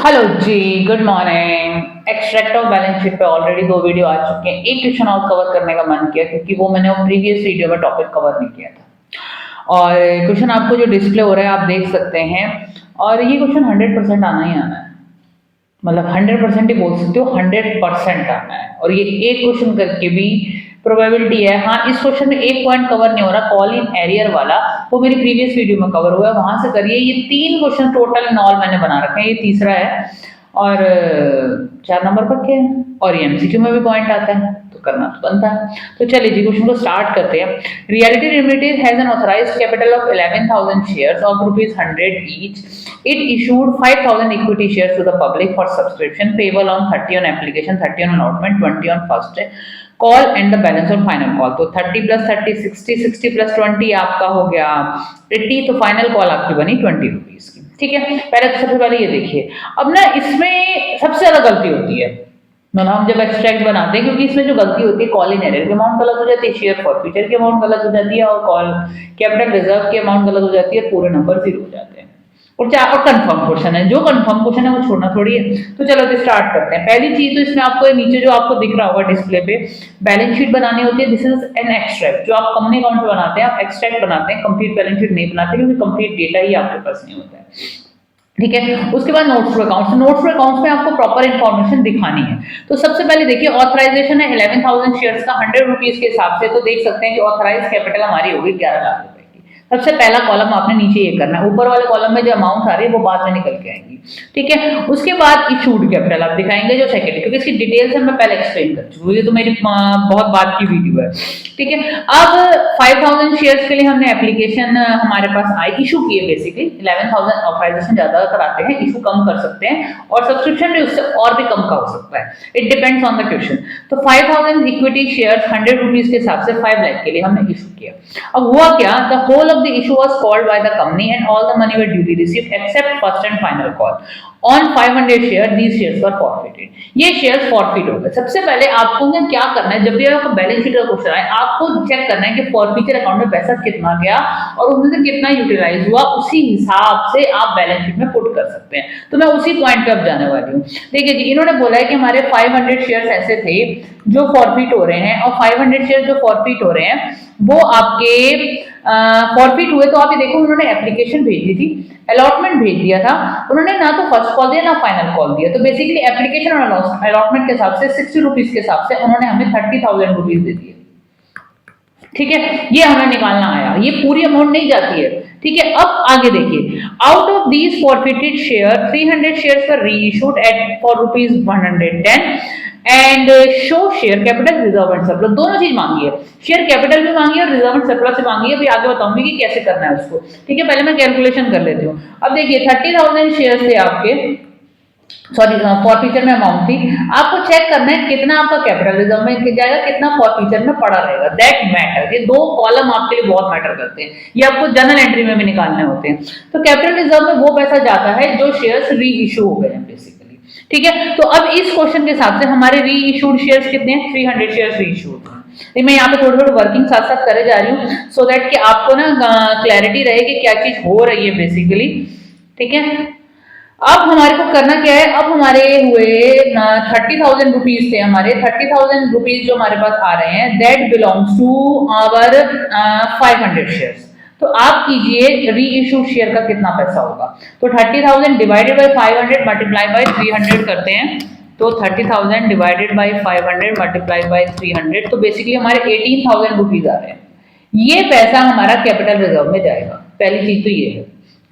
Hello जी, good morning. Extract of balance sheet पे already 2 video आ चुके हैं। एक क्वेश्चन और कवर करने का मन किया क्योंकि वो मैंने प्रीवियस वीडियो में टॉपिक कवर नहीं किया था। और क्वेश्चन आपको जो डिस्प्ले हो रहा है आप देख सकते हैं। और ये क्वेश्चन 100% आना ही आना है। मतलब 100% ही बोल सकते हो, 100% आना है। और ये एक क्वेश्चन करके भी प्रोबेबिलिटी है। हाँ, इस क्वेश्चन में एक पॉइंट कवर नहीं हो रहा, कॉल इन एरियर वाला, वो मेरी प्रीवियस वीडियो में कवर हुआ है, वहां से करिए। ये 3 क्वेश्चन टोटल इन ऑल मैंने बना रखे हैं, ये तीसरा है। और 4 नंबर पर क्या है, और ये एमसीक्यू में भी पॉइंट आता है तो करना तो बनता है। तो चलिए जी, क्वेश्चन को स्टार्ट करते हैं। Reality limited has an authorised capital of 11,000 shares of ₹100 each. It issued 5,000 equity shares to the public for subscription payable on 30 on application, 30 on allotment, 20 on first call and the balance on final call. तो 30 plus 30 60, 60 plus 20 आपका हो गया 80। तो final call आपकी बनी 20 rupees की। ठीक है, पहले तो सबसे पहले ये देखिए। अब ना इसमें सबसे ज्यादा गलती होती है, मतलब हम जब एक्सट्रैक्ट बनाते हैं, क्योंकि इसमें जो गलती होती है कॉल इन एरियर की अमाउंट गलत हो जाती है, शेयर फॉरफीचर की अमाउंट गलत हो जाती है, और कॉल कैपिटल रिजर्व की अमाउंट गलत हो जाती है, पूरे नंबर 0 हो जाते हैं। और चाहे और कंफर्म क्वेश्चन है, जो कंफर्म क्वेश्चन है वो छोड़ना थोड़ी है। तो चलो तो स्टार्ट करते हैं। पहली चीज तो इसमें आपको नीचे जो आपको दिख रहा होगा डिस्प्ले पे, बैलेंस शीट बनानी होती है। This is an extract. जो आप कंपनी अकाउंट बनाते हैं आप एक्सट्रैक्ट बनाते हैं, कंप्लीट बैलेंस शीट नहीं बनाते, क्योंकि कंप्लीट डेटा ही आपके पास नहीं होता है। ठीक है, उसके बाद notes to accounts. Notes to accounts में आपको प्रॉपर इंफॉर्मेशन दिखानी है। तो सबसे पहले देखिए, ऑथराइजेशन है 11,000 शेयर्स का 100 रुपीज के हिसाब से। तो देख सकते हैं कि ऑथराइज कैपिटल हमारी होगी 11 लाख रुपए की। सबसे पहला कॉलम आपने नीचे ये करना है, ऊपर वाले कॉलम में जो अमाउंट आ रही है वो बाद में निकल के आएंगी। ठीक है, उसके बाद इशूड कैपिटल आप दिखाएंगे जो सेकंड, क्योंकि इसकी डिटेल्स मैं पहले एक्सप्लेन कर चुकी हूँ, ये तो मेरी बहुत बात की वीडियो है। ठीक है, अब 5,000 शेयर्स के लिए हमने एप्लीकेशन हमारे पास आई, इशू की है। बेसिकली 11,000 ऑथराइजेशन ज्यादा कराते हैं, इशू कम कर सकते हैं, और सब्सक्रिप्शन भी उससे और भी कम का हो सकता है। It depends on the question. तो 5,000 इक्विटी शेयर्स 100 रुपीज के हिसाब से 5 लाख के लिए हमने इशू किया। अब हुआ क्या, the whole of the issue was called by the company and all the money were duly received except first and final call on 500 share. These shares were forfeited. ये शेयर्स फॉरफिट हो गए। सबसे पहले आपको क्या करना है, जब भी आपका बैलेंस शीट का क्वेश्चन आए आपको चेक करना है कि फॉरफिचर अकाउंट में पैसा कितना गया और उनमें से कितना यूटिलाइज हुआ। उसी हिसाब से आप बैलेंस शीट में पुट कर सकते हैं। तो मैं उसी पॉइंट पे अब जाने वाली हूँ। देखिए जी, इन्होंने बोला है कि हमारे 500 शेयर्स ऐसे थे जो फॉरफिट हो रहे हैं, और 500 शेयर जो फॉरफिट हो रहे हैं वो आपके फॉरफिट हुए। तो आप ये देखो, उन्होंने एप्लीकेशन भेज दी थी, अलॉटमेंट भेज दिया था उन्होंने, ना तो फर्स्ट कॉल दिया ना फाइनल कॉल दिया। तो बेसिकली एप्लीकेशन और अलॉटमेंट के हिसाब से 60 रुपीज के हिसाब से उन्होंने हमें 30,000 रुपीज दे दिए। ठीक है, ये हमें निकालना आया, ये पूरी अमाउंट नहीं जाती है। ठीक है, अब आगे देखिए, out of these forfeited share 300 shares were reissued at for ₹110 and show share capital reserve and surplus. दोनों चीज मांगी है, शेयर कैपिटल भी मांगी है और रिजर्व एंड सरप्लस भी मांगी है। अभी आगे बताऊंगी कि कैसे करना है उसको। ठीक है, पहले मैं कैलकुलेशन कर लेती हूँ। अब देखिए 30,000 शेयर थे आपके, सॉरी फॉरफीचर में अमाउंट थी। आपको चेक करना है कितना आपका कैपिटल रिजर्व में जाएगा, कितना फॉरफीचर में पड़ा रहेगा। That matter. ये 2 कॉलम आपके लिए बहुत मैटर करते हैं, ये आपको जर्नल एंट्री में भी निकालने होते हैं। तो कैपिटल रिजर्व में वो पैसा जाता है जो शेयर्स री इशू हो गए हैं बेसिकली। ठीक है, तो अब इस क्वेश्चन के हिसाब से हमारे री इशूड शेयर्स कितने हैं, 300 शेयर्स री इशूड हैं। मैं यहाँ पे थोड़ी थोड़ी वर्किंग साथ साथ करे जा रही हूँ, सो दैट कि आपको ना क्लैरिटी रहे कि क्या चीज हो रही है बेसिकली। ठीक है, अब हमारे को करना क्या है, अब हमारे हुए 30,000 रुपीज थे, हमारे 30,000 रुपीज जो हमारे पास आ रहे हैं, that belongs to our 500 shares. तो आप कीजिए री इशू शेयर का कितना पैसा होगा। तो 30,000 डिवाइडेड बाई 500 मल्टीप्लाई बाई 300 करते हैं। तो 30,000 डिवाइडेड बाई 500 मल्टीप्लाई बाई 300, तो बेसिकली हमारे 18,000 रुपीज आ रहे हैं। ये पैसा हमारा कैपिटल रिजर्व में जाएगा। पहली चीज तो ये है।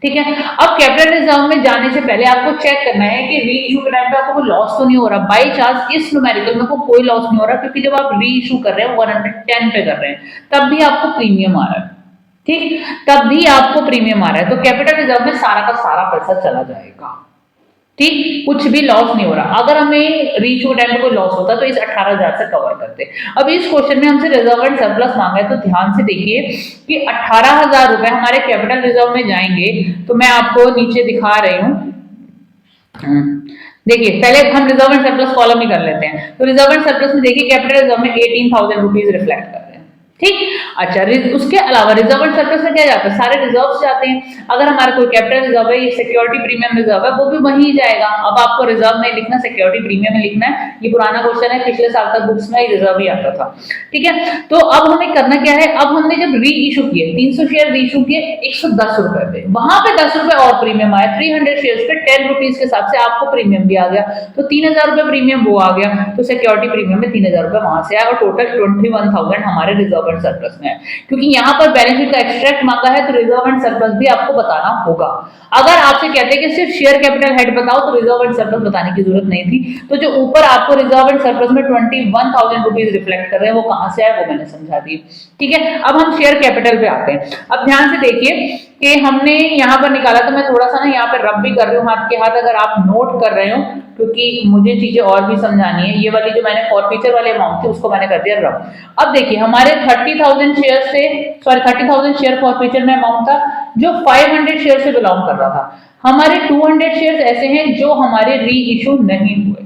ठीक है, अब कैपिटल रिजर्व में जाने से पहले आपको चेक करना है कि री इशू के टाइम पे आपको कोई लॉस तो नहीं हो रहा। बाई चांस इस न्यूमेरिकल में कोई लॉस नहीं हो रहा, क्योंकि जब आप री इशू कर रहे हैं 110 पे कर रहे हैं तब भी आपको प्रीमियम आ रहा है। ठीक, तब भी आपको प्रीमियम आ रहा है। तो कैपिटल रिजर्व में सारा का सारा पैसा चला जाएगा। ठीक, कुछ भी लॉस नहीं हो रहा। अगर हमें रीच हो टाइम में कोई लॉस होता तो इस 18,000 से कवर करते। अब इस क्वेश्चन में हमसे रिजर्व एंड सरप्लस मांगा है, तो ध्यान से देखिए कि 18,000 रुपए हमारे कैपिटल रिजर्व में जाएंगे। तो मैं आपको नीचे दिखा रही हूँ। देखिए, पहले हम रिजर्व एंड सरप्लस कॉलम ही कर लेते हैं। तो रिजर्व एंड सरप्लस में देखिए कैपिटल रिजर्व में 18,000 रुपीज रिफ्लेक्ट कर रहे हैं। ठीक। अच्छा, उसके अलावा रिजर्व एंड सरप्लस में क्या जाता है, सारे रिजर्व्स जाते हैं। अगर हमारा कोई कैपिटल रिजर्व है, ये सिक्योरिटी प्रीमियम रिजर्व है, वो भी वहीं जाएगा। अब आपको रिजर्व नहीं लिखना, सिक्योरिटी प्रीमियम में लिखना है। ये पुराना क्वेश्चन है, पिछले साल तक बुक्स में रिजर्व ही आता था। ठीक है, तो अब हमें करना क्या है, अब हमने जब री इशू किए 300 शेयर री इशू किए 110 रुपए पे, वहां पे 10 रुपए और प्रीमियम आया, 300 शेयर पे 10 रुपीज के हिसाब से आपको प्रीमियम भी आ गया, तो 3000 रुपए प्रीमियम वो आ गया, तो सिक्योरिटी प्रीमियम में 3000 रुपए वहां से आया और टोटल 21,000 हमारे रिजर्व एंड सरप्लस में है। क्योंकि यहाँ पर बैलेंस शीट का एक्सट्रैक्ट मांगा है, तो रिजर्व एंड सरप्लस भी आपको बताना होगा। अगर आपसे कहते हैं कि सिर्फ शेयर कैपिटल हेड बताओ, तो रिजर्व एंड सरप्लस बताने की जरूरत नहीं थी। तो जो ऊपर आपको रिजर्व एंड सरप्लस में 21,000 रुपीज रिफ्लेक्ट कर रहे हैं, वो कहां से आए वो मैंने समझा दी। ठीक है, अब हम शेयर कैपिटल पे आते हैं। अब ध्यान से देखिए कि हमने यहाँ पर निकाला, तो मैं थोड़ा सा ना यहाँ पर रब भी कर रही हूँ हाथ के हाथ, अगर आप नोट कर रहे हो, क्योंकि मुझे चीजें और भी समझानी है। ये वाली जो मैंने फॉरफीचर वाले अमाउंट थी उसको मैंने कर दिया रब। अब देखिए हमारे 30,000 शेयर से, सॉरी 30,000 शेयर फॉरफीचर में अमाउंट था जो 500 शेयर से बिलोंग कर रहा था। हमारे 200 शेयर ऐसे हैं जो हमारे री इशू नहीं हुए,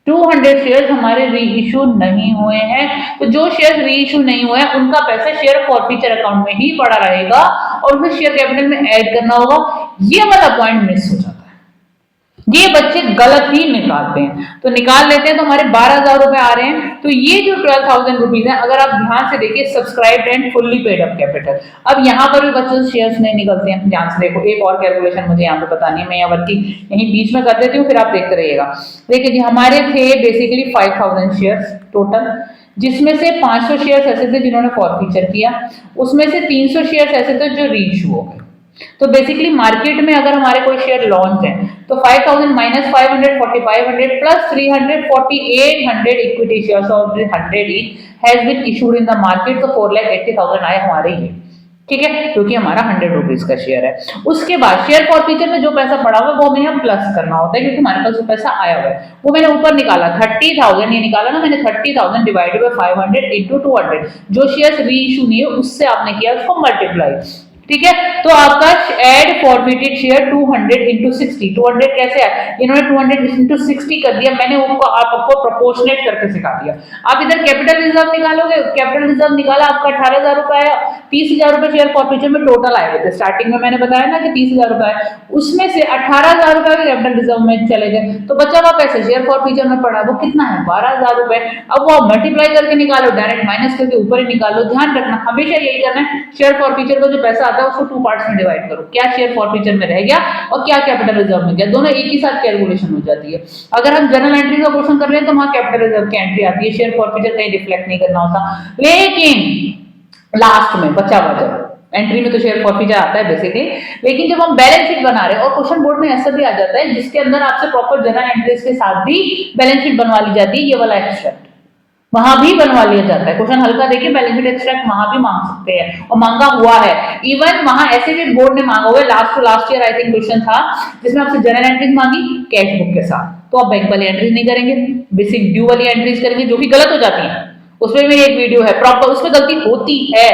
200 शेयर्स हमारे री इशू नहीं हुए हैं। तो जो शेयर री इशू नहीं हुए हैं उनका पैसा शेयर फॉरफीचर अकाउंट में ही पड़ा रहेगा और उसे शेयर कैपिटल में ऐड करना होगा। ये वाला पॉइंट मिस हो जाता है, ये बच्चे गलत ही निकालते हैं। तो निकाल लेते हैं, तो हमारे 12,000 रुपए आ रहे हैं। तो ये जो 12,000 रुपीज है, अगर आप ध्यान से देखिए, subscribe and fully paid up capital. अब यहाँ पर भी बच्चों शेयर्स नहीं निकलते हैं, ध्यान से देखो। एक और कैलकुलेशन मुझे यहाँ पे बतानी है, मैं यहाँ वर्किंग यहीं बीच में कर देती हूँ, फिर आप देखते रहिएगा। देखिए जी, हमारे थे बेसिकली 5,000 शेयर्स टोटल, जिसमें से 500 शेयर्स ऐसे थे जिन्होंने फॉरफीचर किया, उसमें से 300 शेयर्स ऐसे थे जो री इशू हो गए। तो बेसिकली मार्केट में अगर हमारे कोई शेयर लॉन्च है, तो 5,000 minus 500 4500 plus 300 4800 equity shares of 100 each has been issued in the market. तो 4,80,000 आए हमारे ये, ठीक है, क्योंकि हमारा 100 रुपीज का शेयर है। उसके बाद शेयर फॉरफीचर में जो पैसा पड़ा हुआ है वो हमें यहाँ प्लस करना होता है, क्योंकि हमारे पास जो पैसा आया हुआ है वो मैंने ऊपर निकाला 30,000, ये निकाला ना मैंने 30,000 डिवाइडेड बाय 500 इंटू 200। जो शेयर री इशू नहीं है उससे आपने किया उसको मल्टीप्लाई। ठीक है, तो आपका एड फॉरफिटेड शेयर 200 इंटू 60, 200 कैसे आया, इन्होंने 200 इंटू 60 कर दिया, मैंने उनको आपको प्रोपोर्शनेट करके सिखा दिया। आप इधर कैपिटल रिजर्व निकालोगे, कैपिटल रिजर्व निकाला आपका 18,000 रुपए आया, 30,000 रुपए शेयर फॉरफिचर में टोटल आए थे। स्टार्टिंग में मैंने बताया ना कि 30,000 रुपए आए, उसमें से 18,000 रुपए कैपिटल रिजर्व में चले गए, तो बचा हुआ पैसा शेयर फॉरफिचर में पड़ा, वो कितना है 12,000 रुपए। अब वो मल्टीप्लाई करके निकालो, डायरेक्ट माइनस करके ऊपर ही निकालो। ध्यान रखना हमेशा यही करना है, शेयर फॉरफिचर का जो पैसा आता है उसको 2 पार्ट्स में डिवाइड करो, क्या शेयर फॉरफीचर में रह गया और क्या कैपिटल रिजर्व में गया, दोनों एक ही साथ कैलकुलेशन हो जाती है। अगर हम जनरल एंट्री का क्वेश्चन कर रहे हैं तो वहां कैपिटल रिजर्व की एंट्री आती है, शेयर फॉरफीचर कहीं रिफ्लेक्ट नहीं करना होता। लेकिन लास्ट में बचा हुआ जब एंट्री में तो शेयर फॉरफीचर आता है बेसिकली, लेकिन जब हम बैलेंस शीट बना रहे हैं और क्वेश्चन बोर्ड में ऐसा भी आ जाता है जिसके अंदर आपसे प्रॉपर जनरल एंट्रीज के साथ भी बैलेंस शीट बनवा ली जाती है, ये वाला एक्सट्रैक्ट वहां भी बनवा लिया जाता है। क्वेश्चन हल्का देखिए, बैलेंस शीट एक्सट्रैक्ट वहां भी मांग सकते हैं और मांगा हुआ है। इवन वहां ऐसे भी बोर्ड ने मांगा हुआ है, last to last year I think question था जिसमें आपसे जनरल एंट्रीज मांगी कैश बुक के साथ, तो आप बैंक वाली एंट्रीज नहीं करेंगे, बेसिक ड्यू वाली एंट्रीज करेंगे, जो कि गलत हो जाती है। उसमें मेरी एक वीडियो है प्रॉपर, उसमें गलती होती है,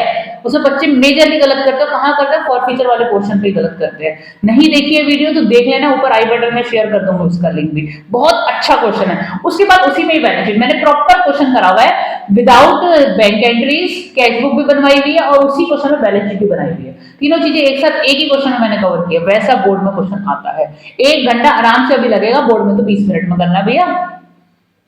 उसमें बच्चे मेजरली गलत करते हैं। कहां करते हैं, फॉरफीचर वाले पोर्शन पे गलत करते हैं। नहीं देखिए वीडियो तो देख लेना, ऊपर आई बटन में शेयर कर दूंगा उसका लिंक भी, बहुत अच्छा क्वेश्चन है। उसके बाद उसी में ही बैलेंस शीट मैंने प्रॉपर क्वेश्चन करा हुआ है, without bank entries, cash book भी बनवाई हुई है और उसी क्वेश्चन में बैलेंस शीट भी बनाई हुई है। तीनों चीजें एक साथ एक ही क्वेश्चन में मैंने कवर किया, वैसा बोर्ड में क्वेश्चन आता है। 1 घंटा आराम से अभी लगेगा, बोर्ड में तो 20 मिनट में करना भैया,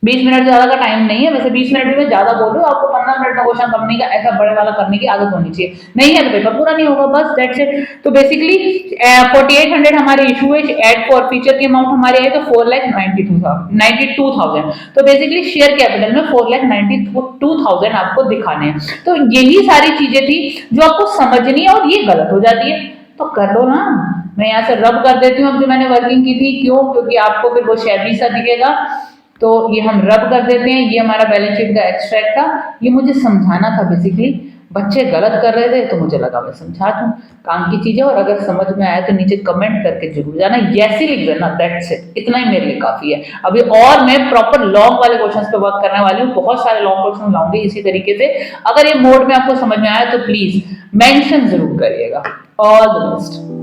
20 मिनट ज्यादा का टाइम नहीं है। वैसे 20 मिनट में ज्यादा बोल रहे हो, आपको 15 मिनट का क्वेश्चन करने का ऐसा बड़े वाला करने की आदत होनी चाहिए, नहीं है तो पेपर पूरा नहीं होगा, बस दैट्स इट। तो बेसिकली 4800 हमारे इशू है, एड फॉर फीचर की अमाउंट हमारे है तो 4,92,000। तो बेसिकली शेयर कैपिटल में 4,92,000 आपको दिखाने हैं। तो यही सारी चीजें थी जो आपको समझनी है और ये गलत हो जाती है तो कर लो ना। मैं यहाँ से रब कर देती हूँ, अब जो मैंने वर्किंग की थी, क्यों, क्योंकि आपको फिर वो शेबी सा दिखेगा, तो ये हम रब कर देते हैं। ये हमारा बैलेंस शीट का एक्सट्रैक्ट था, ये मुझे समझाना था बेसिकली, बच्चे गलत कर रहे थे तो मुझे लगा मैं समझा दूं काम की चीजें। और अगर समझ में आया तो नीचे कमेंट करके जरूर जाना, यस ही लिख देना, दैट्स इट, इतना ही मेरे लिए काफी है। अभी और मैं प्रॉपर लॉन्ग वाले क्वेश्चंस पे वर्क करने वाली हूँ, बहुत सारे लॉन्ग क्वेश्चन लाऊंगी इसी तरीके से। अगर ये मोड में आपको समझ में आया तो प्लीज मेंशन जरूर करिएगा। All the best.